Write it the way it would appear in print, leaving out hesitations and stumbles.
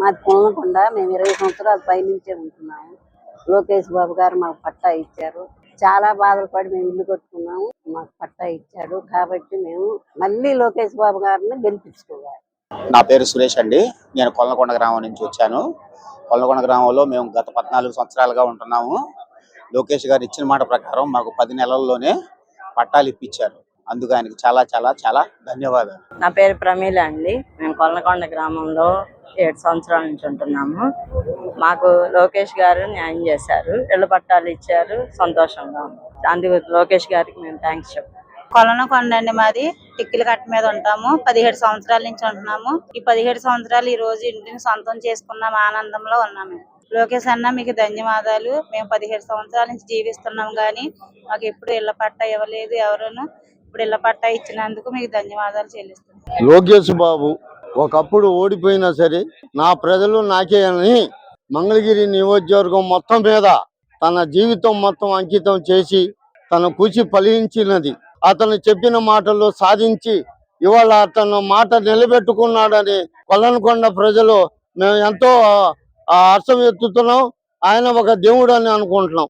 మాది పొన్నకొండ. మేము 20 సంవత్సరాల పైనుంచే ఉంటున్నాము. లోకేష్ బాబు గారు మాకు పట్టా ఇచ్చారు. చాలా బాధలు పడి మేము ఇల్లు కట్టుకున్నాము. మాకు పట్టా ఇచ్చాడు కాబట్టి మేము మళ్ళీ లోకేష్ బాబు గారిని గెలిపించుకోవాలి. నా పేరు సురేష్ అండి. నేను కొల్లకొండ గ్రామం నుంచి వచ్చాను. కొల్లకొండ గ్రామంలో మేము గత 14 సంవత్సరాలుగా ఉంటున్నాము. లోకేష్ గారు ఇచ్చిన మాట ప్రకారం మాకు 10 నెలల్లోనే పట్టాలు ఇప్పించారు. అందుకు ఆయనకి చాలా చాలా చాలా ధన్యవాదాలు. నా పేరు ప్రమీల అండి. మేము కొల్లకొండ గ్రామంలో 7 సంవత్సరాల నుంచి ఉంటున్నాము. మాకు లోకేష్ గారు న్యాయం చేశారు, ఇళ్ల పట్టాలు ఇచ్చారు, సంతోషంగా ఉంది. అందుకు లోకేష్ గారికి మేము థ్యాంక్స్ చెప్తాం. కొల్లకొండ అండి మాది. టిక్కిల కట్ట మీద ఉంటాము. 17 సంవత్సరాల నుంచి ఉంటున్నాము. ఈ 17 సంవత్సరాలు ఈ రోజు ఇంటిని సొంతం చేసుకున్నాం, ఆనందంలో ఉన్నాము. లోకేష్ అన్న మీకు ధన్యవాదాలు. మేము 17 సంవత్సరాల నుంచి జీవిస్తున్నాం గానీ మాకు ఎప్పుడు ఇళ్ల పట్టా ఇవ్వలేదు ఎవరును. ఇప్పుడు ఇళ్ల పట్టా ఇచ్చినందుకు మీకు ధన్యవాదాలు చెల్లిస్తున్నాం. లోకేష్ బాబు ఒకప్పుడు ఓడిపోయినా సరే నా ప్రజలు నాకే అని మంగళగిరి నియోజకవర్గం మొత్తం మీద తన జీవితం మొత్తం అంకితం చేసి తన కృషి ఫలించినది. అతను చెప్పిన మాటలు సాధించి ఇవాళ అతను మాట నిలబెట్టుకున్నాడని కొల్లకొండ ప్రజలు మేము ఎంతో హర్షం ఎత్తుతున్నాం. ఆయన ఒక దేవుడు అని అనుకుంటున్నాం.